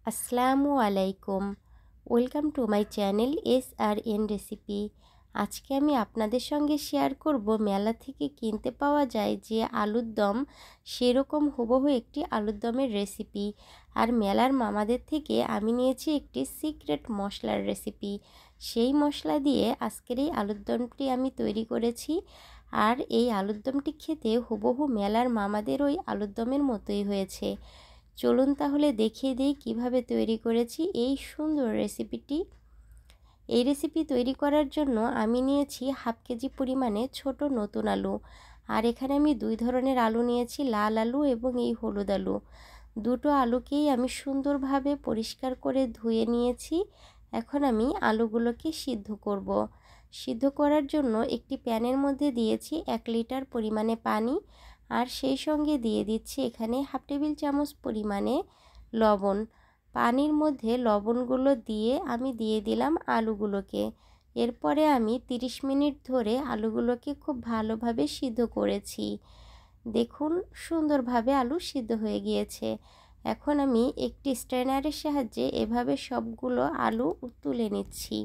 আসসালামু আলাইকুম। Welcome to my channel SRN recipe. আজকে আমি আপনাদের সঙ্গে শেয়ার করব মেলা থেকে কিনতে পাওয়া যায় যে আলুর দম, সেরকম হুবহু একটি আলুর দমের রেসিপি। আর মেলার মামাদের থেকে আমি নিয়েছি একটি সিক্রেট মশলার রেসিপি। সেই মশলা দিয়ে আজকের এই আলুর দমটি আমি তৈরি করেছি। আর এই আলুর দমটি খেতে হুবহু মেলার মামাদের ওই আলুর দমের মতোই হয়েছে। চলুন তাহলে দেখিয়ে দিই কিভাবে তৈরি করেছি এই সুন্দর রেসিপিটি। এই রেসিপি তৈরি করার জন্য আমি নিয়েছি হাফ কেজি পরিমাণে ছোট নতুন আলু। আর এখানে আমি দুই ধরনের আলু নিয়েছি, লাল আলু এবং এই হলুদ আলু। দুটো আলুকেই আমি সুন্দরভাবে পরিষ্কার করে ধুয়ে নিয়েছি। এখন আমি আলুগুলোকে সিদ্ধ করব। সিদ্ধ করার জন্য একটি প্যানের মধ্যে দিয়েছি 1 লিটার পরিমাণে পানি। আর সেই সঙ্গে দিয়ে দিচ্ছি এখানে হাফ টেবিল চামচ পরিমাণে লবণ। পানির মধ্যে লবণগুলো দিয়ে আমি দিয়ে দিলাম আলুগুলোকে। এরপরে আমি 30 মিনিট ধরে আলুগুলোকে খুব ভালোভাবে সিদ্ধ করেছি। দেখুন সুন্দরভাবে আলু সিদ্ধ হয়ে গিয়েছে। এখন আমি একটি স্ট্রেনারের সাহায্যে এভাবে সবগুলো আলু তুলে নিচ্ছি।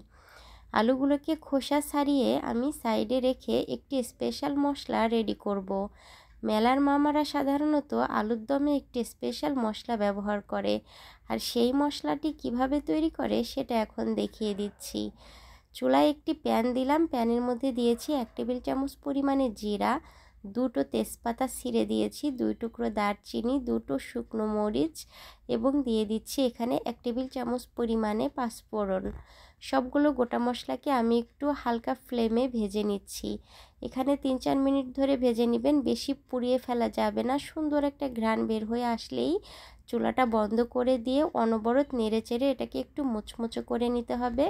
আলুগুলোকে খোসা ছাড়িয়ে আমি সাইডে রেখে একটি স্পেশাল মশলা রেডি করব। মেলার মামারা সাধারণত আলুর দমে একটি স্পেশাল মশলা ব্যবহার করে। আর সেই মশলাটি কিভাবে তৈরি করে সেটা এখন দেখিয়ে দিচ্ছি। চুলায় একটি প্যান দিলাম। প্যানের মধ্যে দিয়েছি 1 টেবিল চামচ পরিমাণে জিরা, দুটো তেজপাতা ছিঁড়ে দিয়েছি, 2 টুকরো দারচিনি, দুটো শুকনো মরিচ এবং দিয়ে দিচ্ছি এখানে 1 টেবিল চামচ পরিমাণে পাঁচফোড়ন। সবগুলো গোটা মশলাকে আমি একটু হালকা ফ্লেমে ভেজে নিচ্ছি। এখানে 3-4 মিনিট ধরে ভেজে নেবেন, বেশি পুড়িয়ে ফেলা যাবে না। সুন্দর একটা ঘ্রাণ বের হয়ে আসলেই চুলাটা বন্ধ করে দিয়ে অনবরত নেড়েচেড়ে এটাকে একটু মুচমুচো করে নিতে হবে।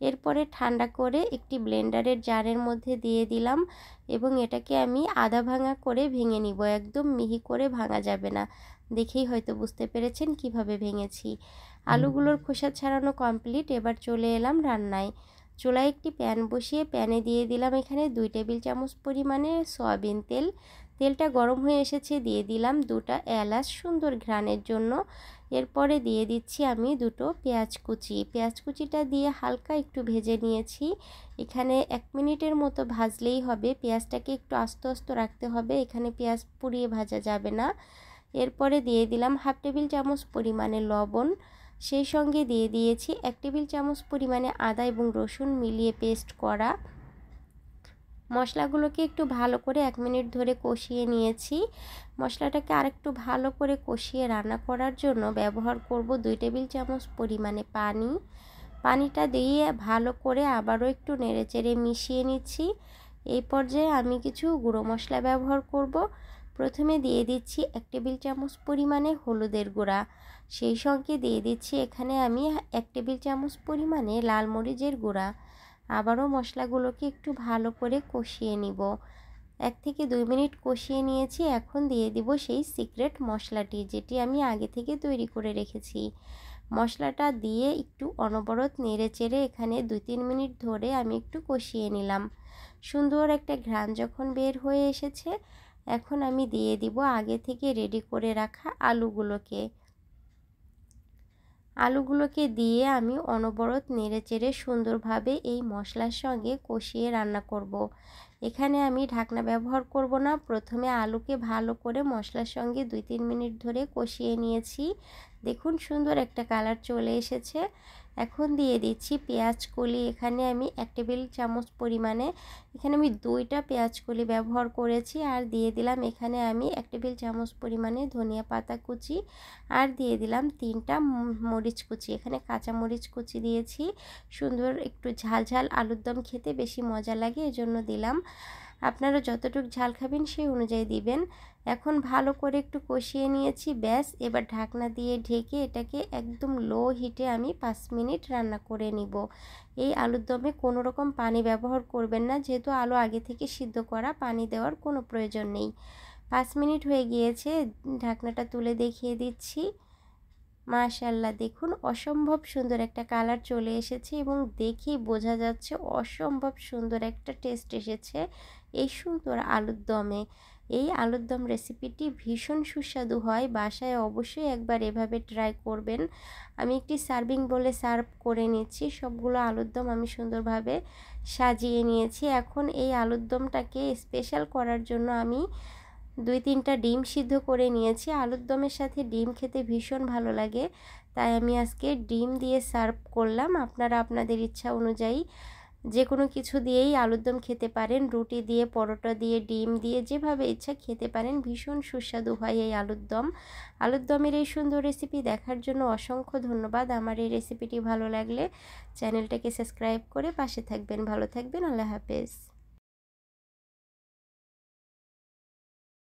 এরপরে ঠান্ডা করে একটি ব্লেন্ডারের জারের মধ্যে দিয়ে দিলাম এবং এটাকে আমি আধা ভাঙা করে ভেঙে নিব। একদম মিহি করে ভাঙা যাবে না। দেখেই হয়তো বুঝতে পেরেছেন কিভাবে ভেঙেছি। আলুগুলোর খোসা ছাড়ানো কমপ্লিট। এবার চলে এলাম রান্নায়। চুলায় একটি প্যান বসিয়ে প্যানে দিয়ে দিলাম এখানে 2 টেবিল চামচ পরিমাণে সয়াবিন তেল। তেলটা গরম হয়ে এসেছে, দিয়ে দিলাম 2টা এলাচ সুন্দর ঘ্রাণের জন্য। এরপরে দিয়ে দিচ্ছি আমি দুটো পেঁয়াজ কুচি। পেঁয়াজ কুচিটা দিয়ে হালকা একটু ভেজে নিয়েছি। এখানে 1 মিনিটের মতো ভাজলেই হবে। পেঁয়াজটাকে একটু আস্তে আস্তে রাখতে হবে, এখানে পেঁয়াজ পুড়িয়ে ভাজা যাবে না। এরপরে দিয়ে দিলাম হাফ টেবিল চামচ পরিমাণে লবণ। সেই সঙ্গে দিয়ে দিয়েছি 1 টেবিল চামচ পরিমাণে আদা এবং রসুন মিলিয়ে পেস্ট করা। মশলাগুলোকে একটু ভালো করে 1 মিনিট ধরে কষিয়ে নিয়েছি। মশলাটাকে আরেকটু ভালো করে কষিয়ে রান্না করার জন্য ব্যবহার করব 2 টেবিল চামচ পরিমাণে পানি। পানিটা দিয়ে ভালো করে আবারও একটু নেড়েচেড়ে মিশিয়ে নিচ্ছি। এই পর্যায়ে আমি কিছু গুঁড়ো মশলা ব্যবহার করব। প্রথমে দিয়ে দিচ্ছি 1 টেবিল চামচ পরিমাণে হলুদের গুঁড়া। সেই সঙ্গে দিয়ে দিচ্ছি এখানে আমি 1 টেবিল চামচ পরিমাণে লাল মরিচের গুঁড়া। আবারও মশলাগুলোকে একটু ভালো করে কষিয়ে নিব। 1 থেকে 2 মিনিট কষিয়ে নিয়েছি। এখন দিয়ে দিব সেই সিক্রেট মশলাটি, যেটি আমি আগে থেকে তৈরি করে রেখেছি। মশলাটা দিয়ে একটু অনবরত নেড়েচেড়ে এখানে 2-3 মিনিট ধরে আমি একটু কষিয়ে নিলাম। সুন্দর একটা ঘ্রাণ যখন বের হয়ে এসেছে, এখন আমি দিয়ে দিব আগে থেকে রেডি করে রাখা আলুগুলোকে দিয়ে আমি অনবরত নেড়েচেড়ে সুন্দরভাবে এই মশলার সঙ্গে কষিয়ে রান্না করব। এখানে আমি ঢাকনা ব্যবহার করব না। প্রথমে আলুকে ভালো করে মশলার সঙ্গে 2-3 মিনিট ধরে কষিয়ে নিয়েছি। দেখুন সুন্দর একটা কালার চলে এসেছে। এখন দিয়ে দিচ্ছি পেঁয়াজ কলি। এখানে আমি 1 টেবিল চামচ পরিমাণে, এখানে আমি 2টা পেঁয়াজ কলি ব্যবহার করেছি। আর দিয়ে দিলাম এখানে আমি 1 টেবিল চামচ পরিমাণে ধনিয়া পাতা কুচি। আর দিয়ে দিলাম 3টা মরিচ কুচি। এখানে কাঁচা মরিচ কুচি দিয়েছি। সুন্দর একটু ঝাল ঝাল আলুর দম খেতে বেশি মজা লাগে, এজন্য দিলাম। আপনারা যতটুকু ঝাল খাবেন সেই অনুযায়ী দিবেন। এখন ভালো করে একটু কষিয়ে নিয়েছি, ব্যাস। এবার ঢাকনা দিয়ে ঢেকে এটাকে একদম লো হিটে আমি 5 মিনিট রান্না করে নিব। এই আলুর দমে কোনো রকম পানি ব্যবহার করবেন না, যেহেতু আলু আগে থেকে সিদ্ধ করা, পানি দেওয়ার কোনো প্রয়োজন নেই। 5 মিনিট হয়ে গিয়েছে, ঢাকনাটা তুলে দেখিয়ে দিচ্ছি। মাশাআল্লাহ, দেখুন অসম্ভব সুন্দর একটা কালার চলে এসেছে এবং দেখেই বোঝা যাচ্ছে অসম্ভব সুন্দর একটা টেস্ট এসেছে এই সুন্দর আলুর দমে। এই আলুর দম রেসিপিটি ভীষণ সুস্বাদু হয়, বাসায় অবশ্যই একবার এভাবে ট্রাই করবেন। আমি একটি সার্ভিং বলে সার্ভ করে নিচ্ছি। সবগুলো আলুর দম আমি সুন্দরভাবে সাজিয়ে নিয়েছি। এখন এই আলুর দমটাকে স্পেশাল করার জন্য আমি 2-3টা ডিম সিদ্ধ করে নিয়েছি। আলুর দমের সাথে ডিম খেতে ভীষণ ভালো লাগে, তাই আমি আজকে ডিম দিয়ে সার্ভ করলাম। আপনারা আপনাদের ইচ্ছা অনুযায়ী যে কোনো কিছু দিয়েই আলুর দম খেতে পারেন, রুটি দিয়ে, পরোটা দিয়ে, ডিম দিয়ে, যেভাবে ইচ্ছা খেতে পারেন। ভীষণ সুস্বাদু হয় এই আলুর দম। আলুর দমের এই সুন্দর রেসিপি দেখার জন্য অসংখ্য ধন্যবাদ। আমার এই রেসিপিটি ভালো লাগলে চ্যানেলটাকে সাবস্ক্রাইব করে পাশে থাকবেন। ভালো থাকবেন। আল্লাহ হাফেজ।